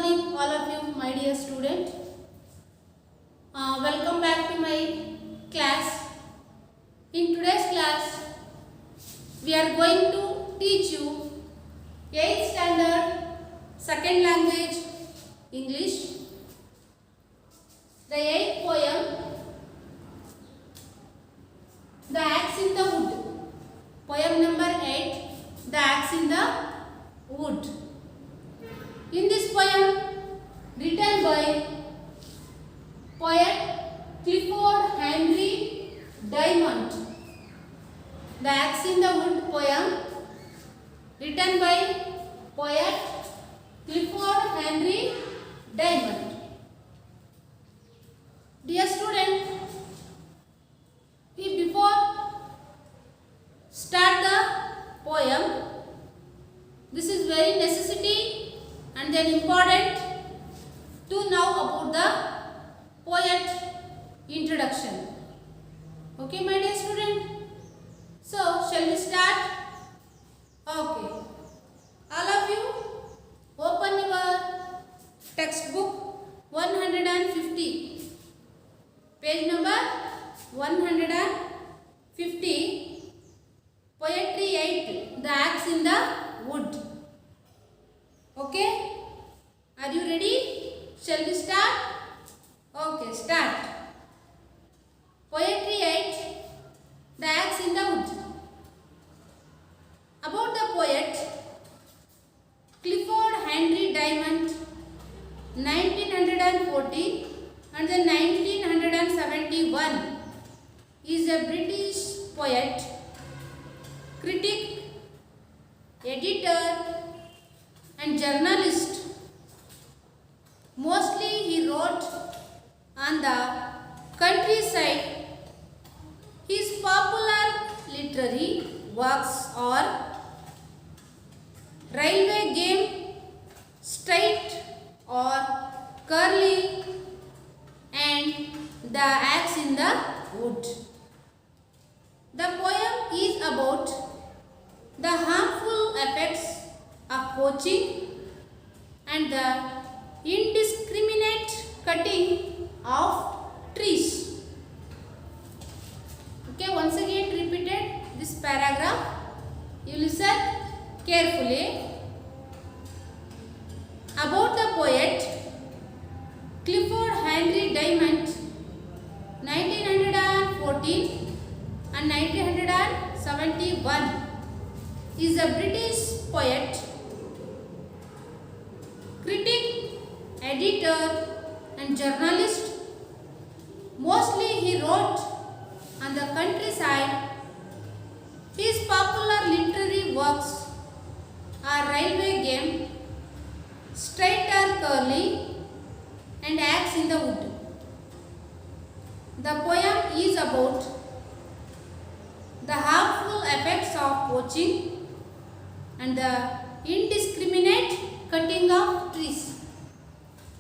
morning, all of you, my dear student. Welcome back to my class. In today's class, we are going to teach you 8th standard, second language, English. The 8th poem, The Axe in the Wood. Poem number 8, The Axe in the Wood. In this poem, written by poet Clifford Henry Diamond, The Axe in the Wood poem, written by poet Clifford Henry Diamond. Dear student, before start the poem, this is very necessity and then important to know about the poet introduction. Okay, my dear student. So, shall we start? Okay. All of you, open your textbook 150. Page number 150. Poetry 8. The Axe in the Wood. Okay? Are you ready? Shall we start? Okay, start. Poetry 8. The Axe in the Wood. About the poet Clifford Henry Diamond, 1940 and then 1971, is a British poet, critic, editor and journalist. Mostly he wrote on the countryside. His popular literary works are Railway Game, Straight or Curly and The Axe in the Wood. The poem is about the harmful effects of poaching and the indiscriminate cutting of trees. Okay, once again repeated this paragraph. You listen carefully. About the poet Clifford Henry Diamond, 1914 and 1971, is a British poet, critic, editor and journalist. Mostly he wrote on the countryside. His popular literary works are Railway Game, Straight or Curly and Axe in the Wood. The poem is about the harmful effects of poaching and the indiscriminate cutting of trees.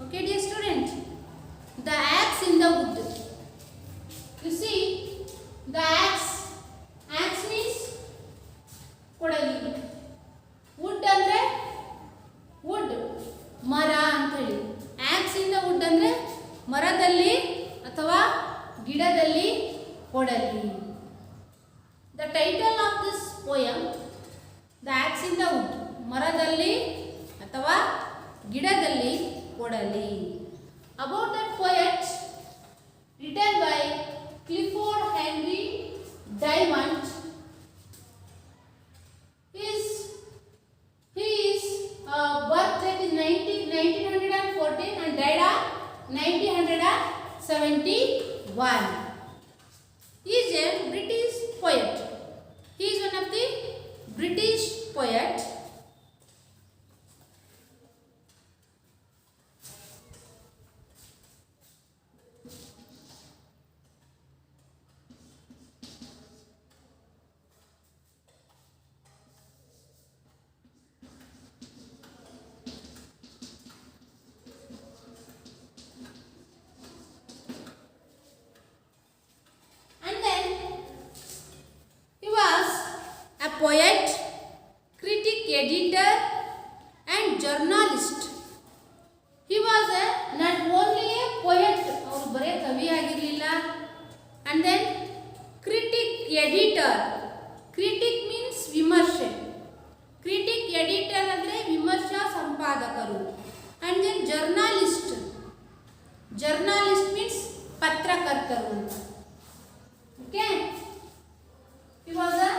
Okay, dear student, the axe in the wood. You see, the axe means kodali. Wood andre wood, mara ಅಂತ ಹೇಳಿ. Axe in the wood ಅಂದ್ರೆ ಮರದಲ್ಲಿ ಅಥವಾ ಗಿಡದಲ್ಲಿ ಕೊಡಲಿ. The title of this poem, The Axe in the Wood, ಮರದಲ್ಲಿ ಅಥವಾ ಗಿಡದಲ್ಲಿ ಕೊಡಲಿ. About that poet, written by Clifford Henry Diamond, his birth date is 1914 and died on 1971. He is a British poet. He is one of the British poet. And then he was a poet, critic, journalist. Journalist means ಪತ್ರಕರ್ತರು ಅಂತ. Okay, he was a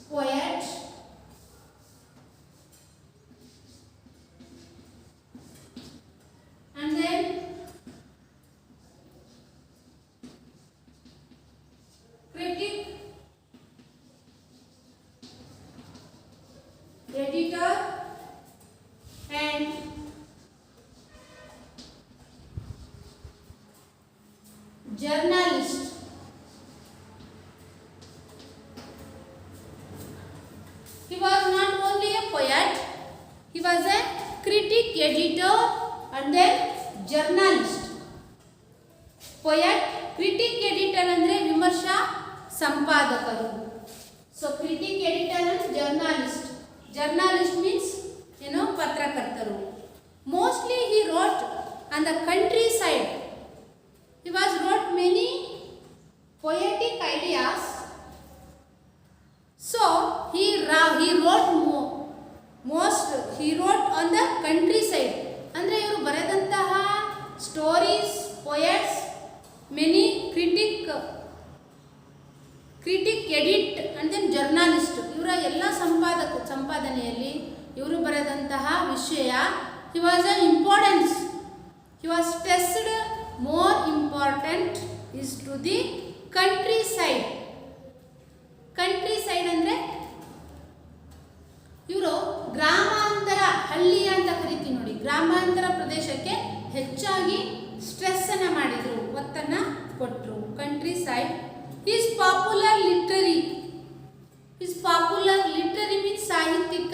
poet and then critic, editor and journalist. He was not only a poet, he was a critic, editor and then journalist. Poet, critic, editor ಅಂದ್ರೆ ವಿಮರ್ಶಾ ಸಂಪಾದಕರು. So critic, editor and journalist. Journalist means ಪತ್ರಕರ್ತರು. Mostly he wrote on the countryside. He was wrote many poetic ideas. So he wrote on the countryside. ಅಂದ್ರೆ ಇವರು ಬರೆದಂತಹ stories, poets, many critic, edit and then journalist, ಇವರ ಎಲ್ಲ ಸಂಪಾದನೆಯಲ್ಲಿ ಇವರು ಬರೆದಂತಹ ವಿಷಯ he was an importance. He was stressed more important is to the countryside. countryside ಅಂದ್ರೆ ಇವರು ಗ್ರಾಮಾಂತರ, ಹಳ್ಳಿ ಅಂತ ಕರಿತೀವಿ ನೋಡಿ, ಗ್ರಾಮಾಂತರ ಪ್ರದೇಶಕ್ಕೆ ಹೆಚ್ಚಾಗಿ ಸ್ಟ್ರೆಸ್ ಅನ್ನ ಮಾಡಿದ್ರು, ಒತ್ತನ್ನ ಕೊಟ್ಟರು. countryside. His popular literary means ಸಾಹಿತ್ಯಿಕ,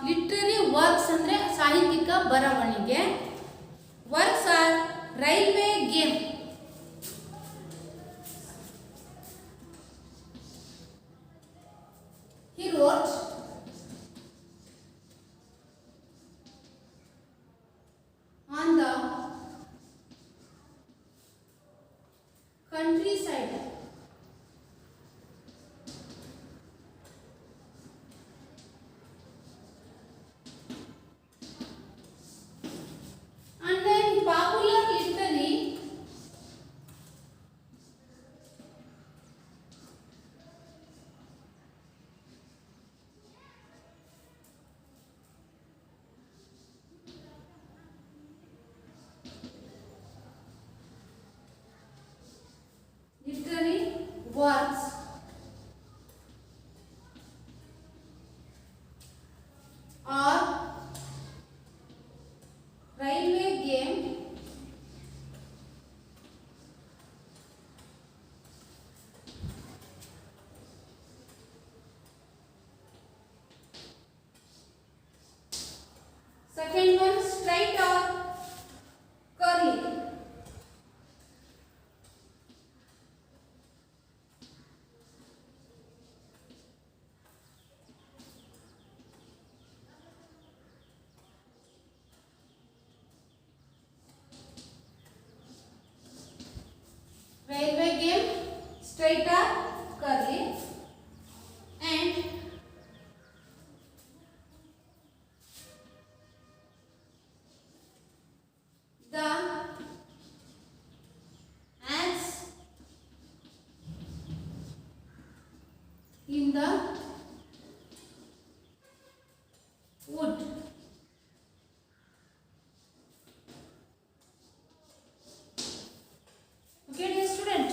ಲಿಟ್ರರಿ ವರ್ಕ್ಸ್ ಅಂದ್ರೆ ಸಾಹಿತ್ಯಿಕ ಬರವಣಿಗೆ. Works are railway game. He wrote on the countryside. And then popular literary works or railway game second one straight or curly. Railway game, straight or curly, and the axe in the wood. Okay, dear student.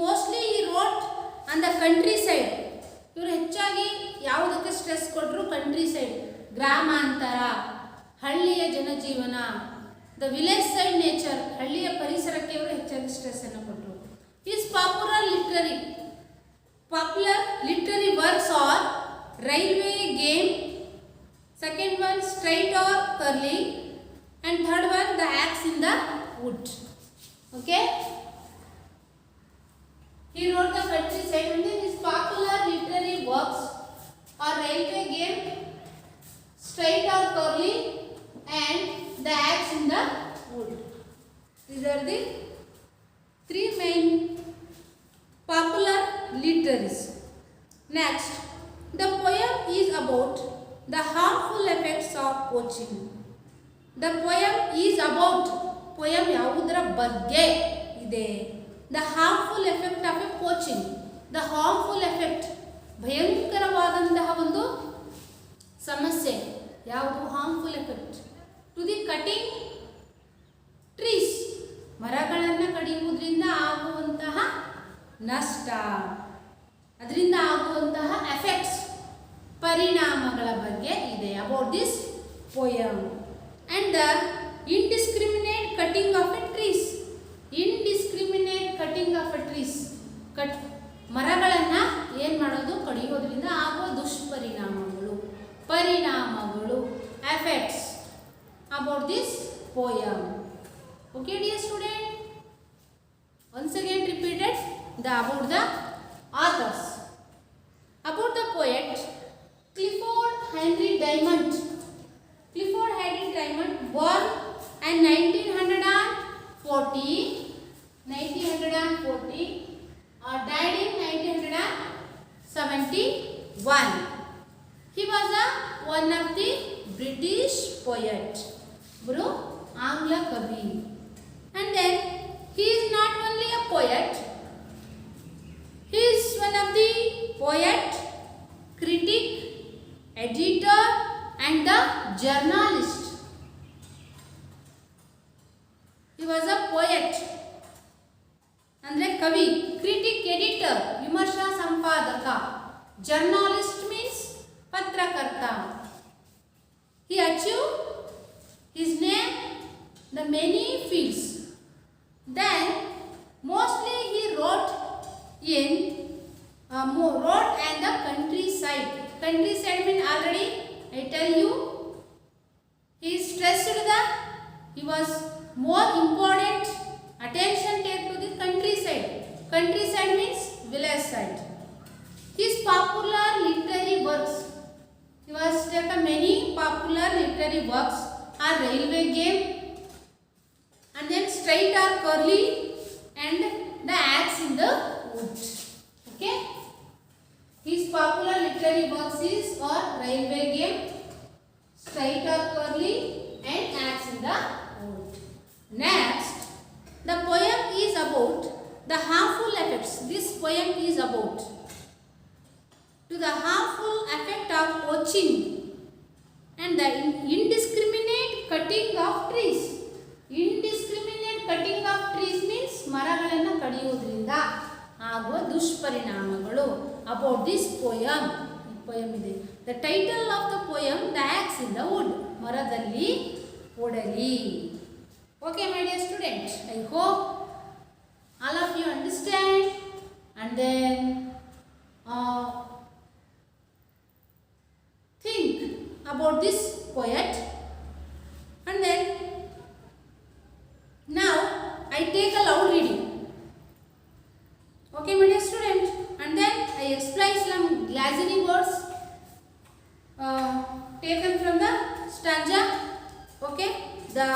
Mostly he wrote on the countryside. ಇವರು ಹೆಚ್ಚಾಗಿ ಯಾವುದಕ್ಕೆ stress ಕೊಟ್ಟರು? countryside, ಗ್ರಾಮಾಂತರ, ಹಳ್ಳಿಯ ಜನಜೀವನ, the village side nature, ಹಳ್ಳಿಯ ಪರಿಸರಕ್ಕೆ ಇವರು ಹೆಚ್ಚಾಗಿ ಸ್ಟ್ರೆಸ್ ಅನ್ನು ಕೊಟ್ಟರು. Is popular literary works are railway game, second one straight or curly, and third one the axe in the wood. Okay, he wrote the countryside and then his popular literary works are railway game, straight or curly, and the axe in the wood. These are the three main popular literaries. Next, the poem is about the harmful effects of poaching. The poem is about, poem ಯಾವುದರ ಬಗ್ಗೆ ಇದೆ, the harmful effect of a poaching. The harmful effect, ಭಯಂಕರವಾದಂತಹ ಒಂದು ಸಮಸ್ಯೆ ಯಾವುದು, harmful effect to the cutting trees, ಮರಗಳನ್ನು ಕಡಿಯುವುದರಿಂದ ಆಗುವಂತಹ ನಷ್ಟ, ಅದರಿಂದ ಆಗುವಂತಹ ಎಫೆಕ್ಟ್ಸ್, ಪರಿಣಾಮಗಳ ಬಗ್ಗೆ ಇದೆ. About this poem. And the indiscriminate cutting of A trees. Indiscriminate cutting of A trees, ಮರಗಳನ್ನು ಏನು ಮಾಡೋದು, ಕಡಿಯೋದ್ರಿಂದ ಆಗುವ ಪರಿಣಾಮಗಳು, effects about this poem. Okay dear student, once again repeated about the authors. About the poet Clifford Henry Diamond. Clifford Henry Diamond, born in 1940, died in 1971. He was one of the British poet, Angla Kavi. And then he is not only a poet, he is one of the poet, critic, editor and the journalist. He was a poet, andre kavi, critic, editor, vimarsha sampadaka, journalist means patrakarta. He achieved his name the many fields. Then mostly he wrote in the countryside. Countryside means already I tell you, he stressed that he was more important attention take to the countryside. Countryside means village side. His popular literary works, he was taken many popular literary works are Railway Game, and then Straight or Curly, and The Axe in the Wood. Okay, his popular literary works is or Railway Game, Straight or Curly and Axe in the Wood. Next, the poem is about the harmful effects. This poem is about to the harmful effect of poaching and the indiscriminate cutting of trees. Indiscriminate cutting of trees means ಮರಗಳನ್ನು ಕಡಿಯುವುದರಿಂದ ಆಗುವ ದುಷ್ಪರಿಣಾಮಗಳು. About this poem, ಇದೆ. The title of the poem, The Axe in the Wood, ಮರದಲ್ಲಿ ಒಡಲಿ. Okay my dear students, I hope all of you understand, and then think about this poet, and then now I take a loud reading. Okay my dear student, and then I explain some glossary words taken from the stanza. Okay, the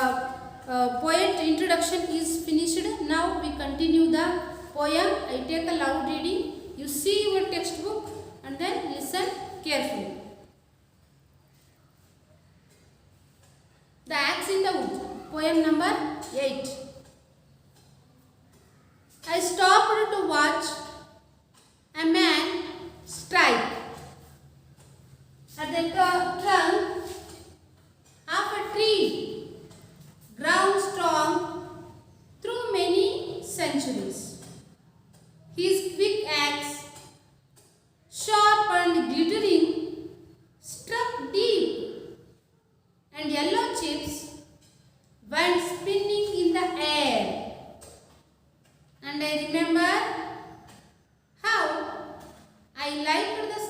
poet introduction is finished. Now we continue the poem. I take a loud reading. You see your textbook and then listen carefully. The Axe in the Wood, poem number 8. I stopped to watch a man strike at the trunk of a tree, ground strong through many centuries. His quick axe, sharp and glittering, struck deep, and yellow chips went spinning in the air. And I remember how I liked the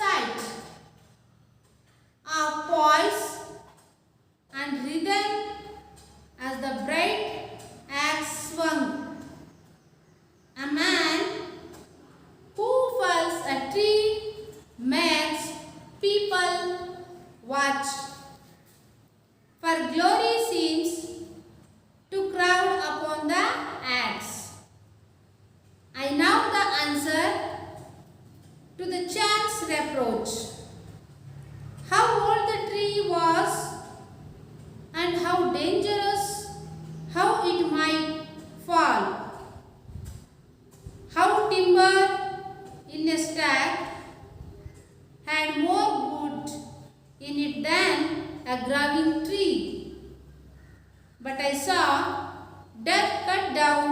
down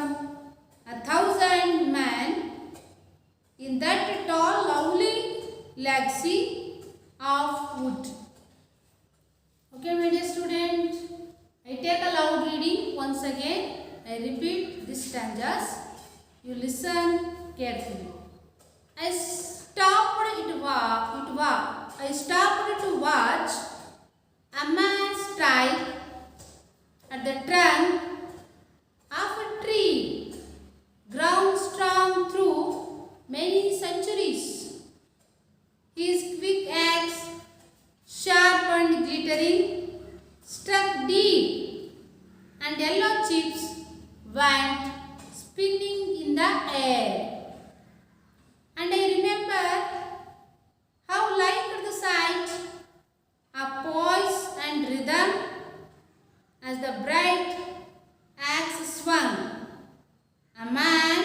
1,000 men in that tall, lovely legacy of wood. Okay, my dear student, I take a loud reading once again. I repeat these stanzas. You listen carefully. I stopped to watch a man strike at the trunk of a tree, ground strong through many centuries. His quick axe, sharp and glittering, struck deep, and yellow chips went spinning in the air. And I remember how liked the sight of poise and rhythm as the bright axe swung. A man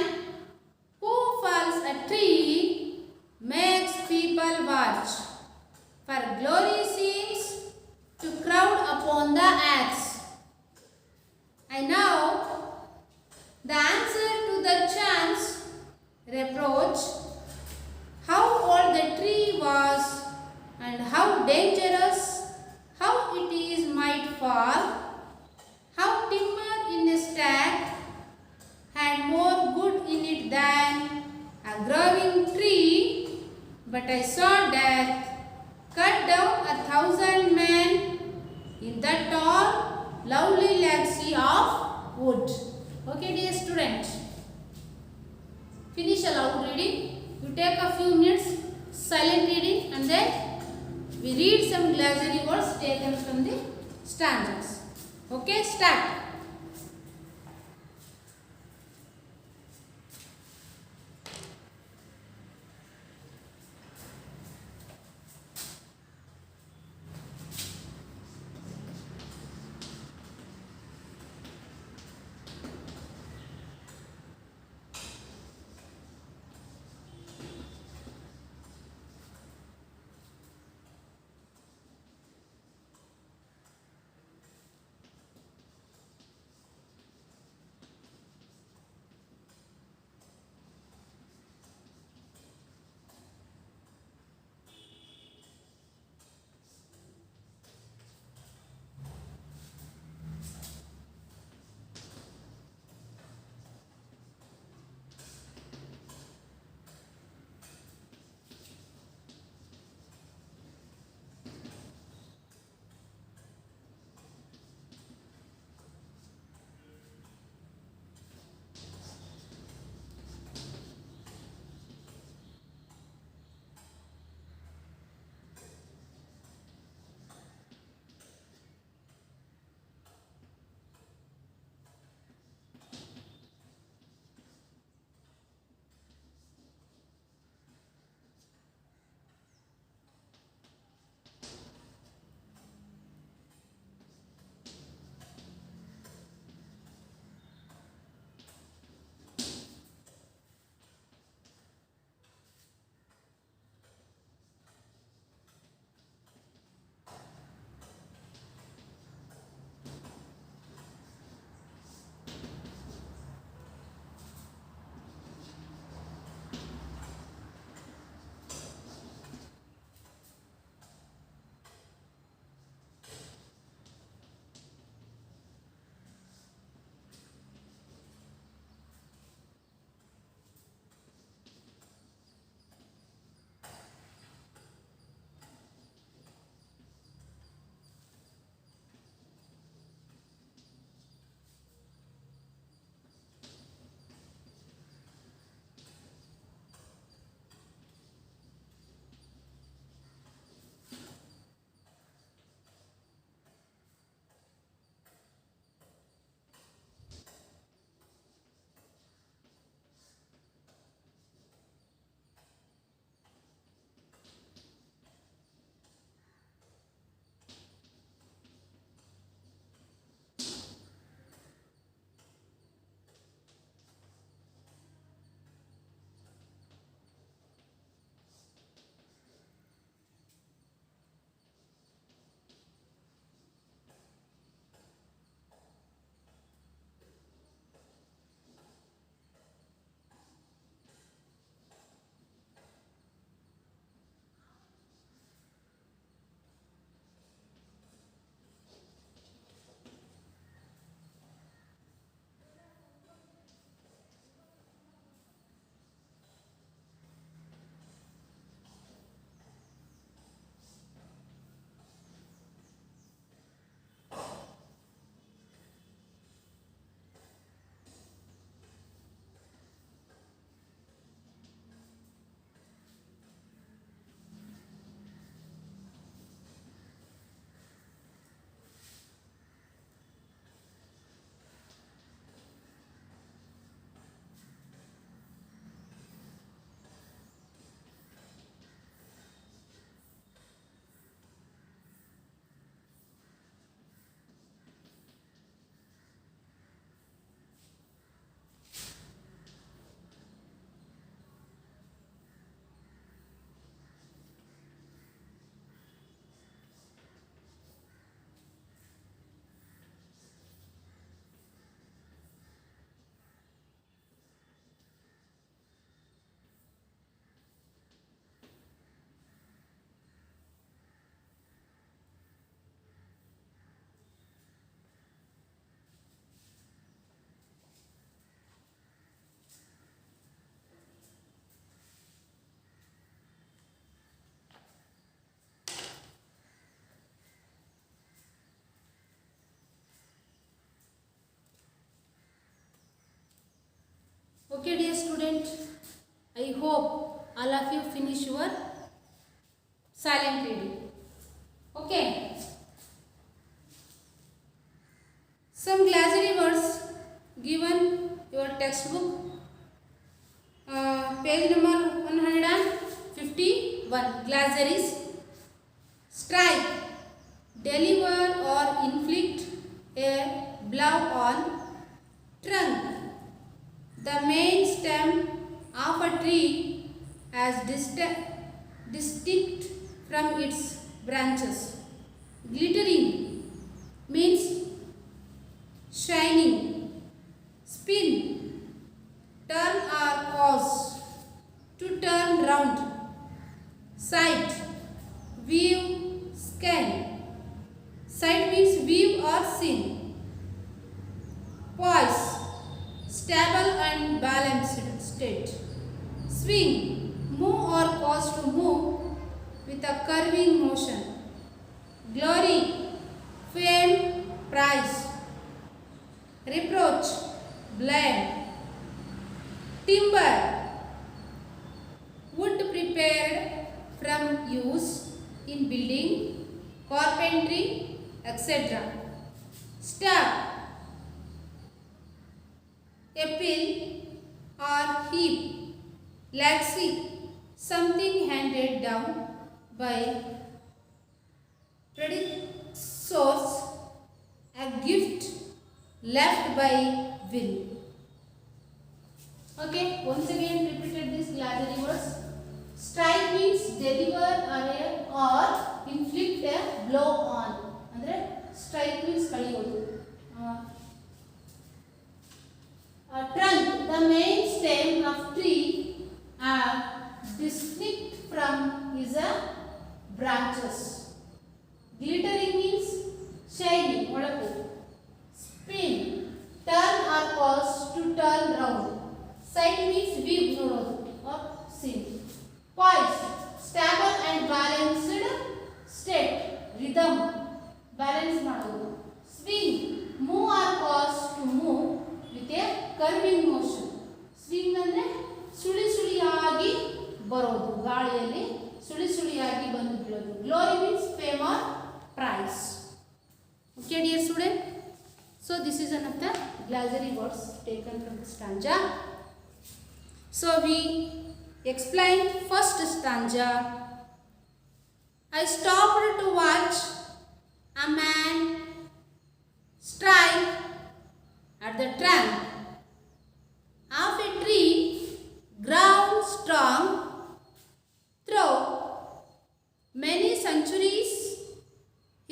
who fells a tree makes people watch, for glory seems to crowd upon the axe. I know the answer to the chance reproach, how old the tree was and how dangerous, how it is might fall, how timber in a stack had more good in it than a growing tree, but I saw death cut down 1,000 men in the tall, lovely legacy of wood. Okay, dear student, finish a loud reading. You take a few minutes silent reading and then we read some glossary words taken from the stanzas. Okay, start. hope all of you finish your silent reading. Okay. Some glossary words given your textbook. Page number 151. Glossaries. Strike, deliver or inflict a blow on. Trunk, the main stem of a tree as distinct from its branches. Glittering means shining. Spin, turn or cause to turn round. Sight, view, scan. Sight means view or seen. Poise, stable and balanced state. Swing, move or cause to move with a curving motion. Glory, fame, prize. Reproach, blame. Timber, wood prepared from use in building, carpentry, etc. Stab, a pill or heap. Legacy, something handed down by predecessors, a gift left by will. Okay, once again repeated this glossary words. Strike means deliver or inflict a blow on. Andre strike means ಕಡಿಯೋದು. Trunk, the main stem of tree distinct from is a branches. Glittering means shining. Spin, turn or cause to turn round. Sight means view or seen. Poise, stable and balanced state. Rhythm, balance ಮಾಡೋದು. Swing, move or cause to move with a curving motion. Swing ಅಂದ್ರೆ ಸುಳಿ ಸುಳಿಯಾಗಿ ಬರೋದು, ಗಾಳಿಯಲ್ಲಿ ಸುಳಿ ಸುಳಿಯಾಗಿ ಬಂದು ಬೀಳೋದು. Glory means fame or prize. Okay dear student, so this is one of the glossary words taken from the stanza. So we explain first stanza. I stopped to watch a man strike at the trunk of a tree ground strong through many centuries.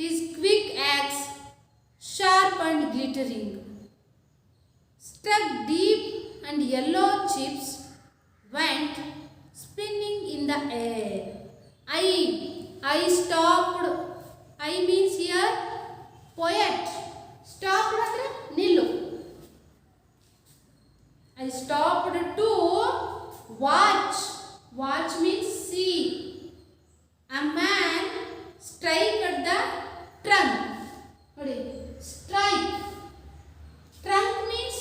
His quick axe, sharp and glittering, struck deep and yellow chips went spinning in the air. I stopped. I means here poet. Stopped ಅಂದ್ರೆ ನಿಲ್ಲು. I stopped to watch. Watch means see. A man strike at the trunk. ನೋಡಿ strike. Trunk means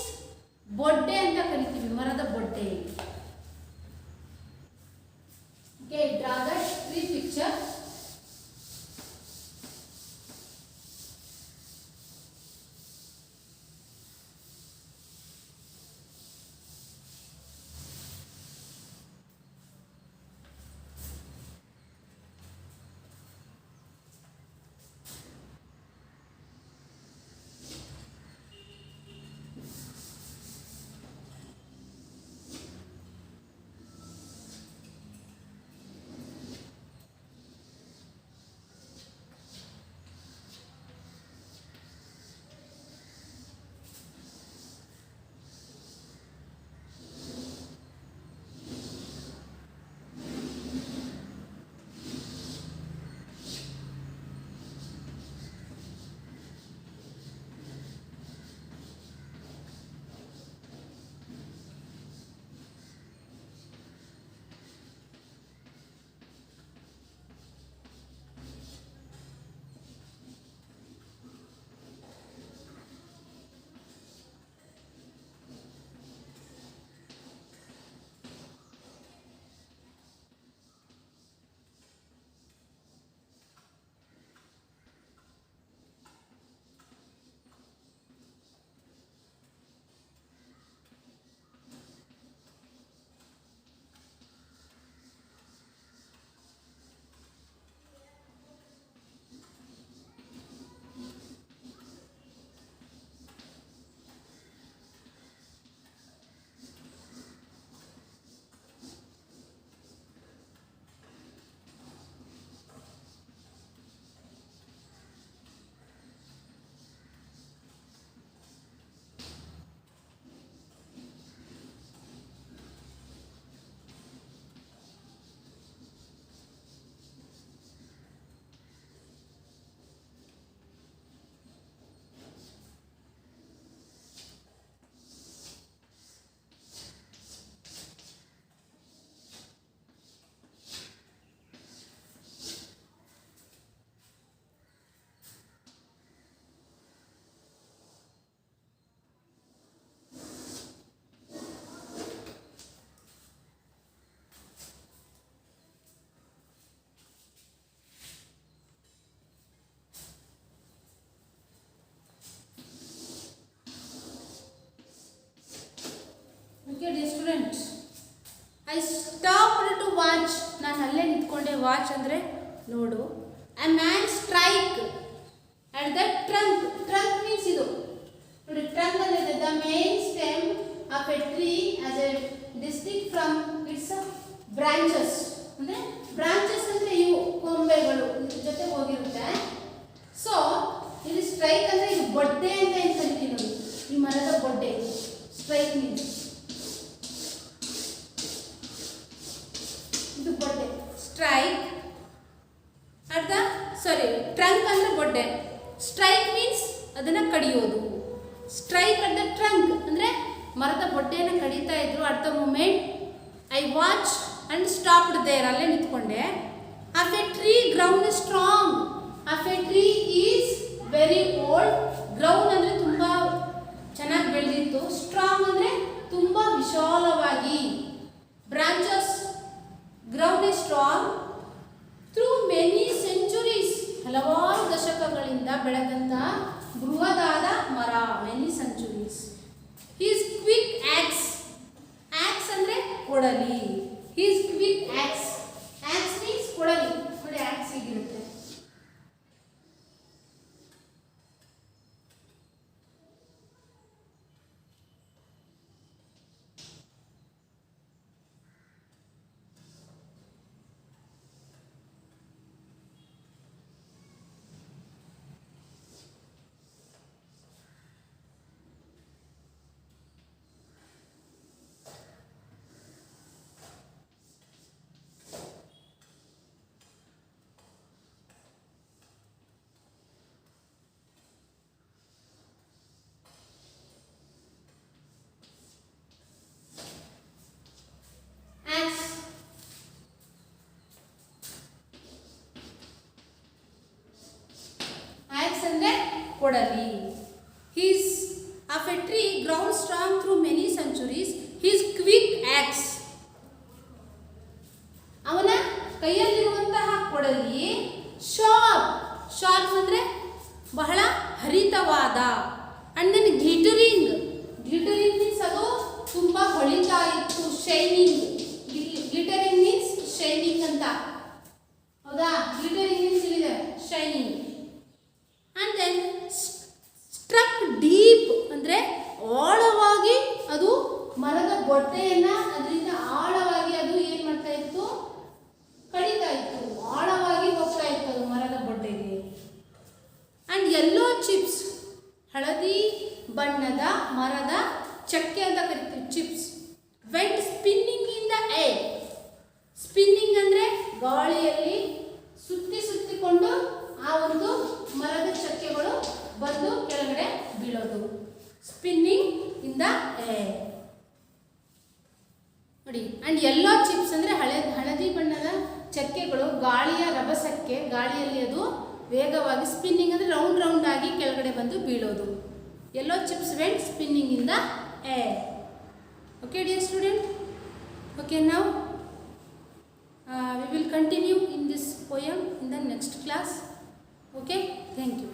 ಬೊಡ್ಡೆ ಅಂತ ಕರಿತೀವಿ, ಮರದ ಬೊಡ್ಡೆ. Okay, draw the tree picture. Okay, dear students. I stopped to watch. ನಾನು ಅಲ್ಲೇ ನಿಂತ್ಕೊಂಡೆ. Watch ಅಂದರೆ ನೋಡು. A man strike at the trunk. Trunk means ಇದು ನೋಡಿ. Trunk ಅಂದರೆ the main stem of a tree as a distinct from its branches. ಅಂದರೆ branches ಅಂದರೆ ಇವು ಕೊಂಬೆಗಳು ಇದ್ರ ಜೊತೆ ಹೋಗಿರುತ್ತೆ. ಸೊ ಇಲ್ಲಿ ಸ್ಟ್ರೈಕ್ ಅಂದರೆ ಇದು ಬೊಡ್ಡೆ ಅಂತ ಏನು ಕರಿತೀವಿ ನೋಡಿ. ಈ ಮರದ ಬೊಡ್ಡೆ ಸ್ಟ್ರೈಕ್ ಮೀನ್ಸ್ ಇದು ಬೊಡ್ಡೆ. ಸ್ಟ್ರೈಕ್ ಅಟ್ ದ ಟ್ರಂಕ್ ಅಂದರೆ ಬೊಡ್ಡೆ. ಸ್ಟ್ರೈಕ್ ಮೀನ್ಸ್ ಅದನ್ನು ಕಡಿಯೋದು. ಸ್ಟ್ರೈಕ್ ಅಟ್ ದ ಟ್ರಂಕ್ ಅಂದರೆ ಮರದ ಬೊಡ್ಡೆಯನ್ನು ಕಡಿತಾ ಇದ್ರು. At the moment I watch and stopped there. ಅಲ್ಲೇ ನಿಂತ್ಕೊಂಡೆ. Of a tree ground strong. Of a tree is very old. Ground ಅಂದರೆ ತುಂಬ ಚೆನ್ನಾಗಿ ಬೆಳೆದಿತ್ತು. ಸ್ಟ್ರಾಂಗ್ ಅಂದರೆ ತುಂಬ ವಿಶಾಲವಾಗಿ. Branches ground is strong through many centuries. ಹಲವಾರು ದಶಕಗಳಿಂದ ಬೆಳೆದಂಥ ಬೃಹದಾದ ಮರ. Many centuries. He's quick axe. Axe ಅಂದರೆ ಕೊಡಲಿ. He's quick axe. Axe means ಕೊಡಲಿ. ನೋಡಿ ಆಕ್ಸ್ ಹೀಗಿರುತ್ತೆ. ಕೊಡಲಿ. He's off a tree ground strong through many centuries. He's quick axe. ಅವನ ಕೈಯಲ್ಲಿರುವಂತಹ ಕೊಡಲಿ ಶಾರ್ಪ್. ಶಾರ್ಪ್ ಅಂದರೆ ಬಹಳ ಹರಿತವಾದ. And then glittering. Glittering means ಅದು ತುಂಬ ಹೊಳಿತಾ ಇತ್ತು. ಶೈನಿಂಗ್. ಗ್ಲಿಟರಿಂಗ್ ಮೀನ್ಸ್ ಶೈನಿಂಗ್ ಅಂತ. ಹೌದಾ? ಗ್ಲಿಟರಿಂಗ್ ಮೀನ್ಸ್ ಇಲ್ಲಿದೆ shining. And then struck deep ಅಂದರೆ ಆಳವಾಗಿ. ಅದು ಮರದ ಬೊಟ್ಟೆಯನ್ನು ಅದರಿಂದ ಆಳವಾಗಿ ಅದು ಏನು ಮಾಡ್ತಾ ಇತ್ತು? ಕಡಿತಾ ಇತ್ತು. ಆಳವಾಗಿ ಹೋಗ್ತಾ ಇತ್ತು ಅದು ಮರದ ಬೊಟ್ಟೆಗೆ. And yellow chips. ಹಳದಿ ಬಣ್ಣದ ಮರದ ಚಕ್ಕೆ ಅಂತ ಕರಿತೀವಿ. Chips vent spinning in the air. Spinning ಅಂದರೆ ಗಾಳಿಯಲ್ಲಿ ಸುತ್ತಿಕೊಂಡು ಆ ಒಂದು ಮರದ ಚಕ್ಕೆಗಳು ಬಂದು ಕೆಳಗಡೆ ಬೀಳೋದು. ಸ್ಪಿನ್ನಿಂಗ್ ಇನ್ ದ ಏರ್ ನೋಡಿ. ಆ್ಯಂಡ್ ಯೆಲ್ಲೋ ಚಿಪ್ಸ್ ಅಂದರೆ ಹಳದಿ ಬಣ್ಣದ ಚಕ್ಕೆಗಳು ಗಾಳಿಯ ರಭಸಕ್ಕೆ, ಗಾಳಿಯಲ್ಲಿ ಅದು ವೇಗವಾಗಿ ಸ್ಪಿನ್ನಿಂಗ್ ಅಂದರೆ ರೌಂಡ್ ರೌಂಡ್ ಆಗಿ ಕೆಳಗಡೆ ಬಂದು ಬೀಳೋದು. Yellow chips vent spinning in the air. Okay dear student. Okay now we will continue in this poem in the next class. Okay, thank you.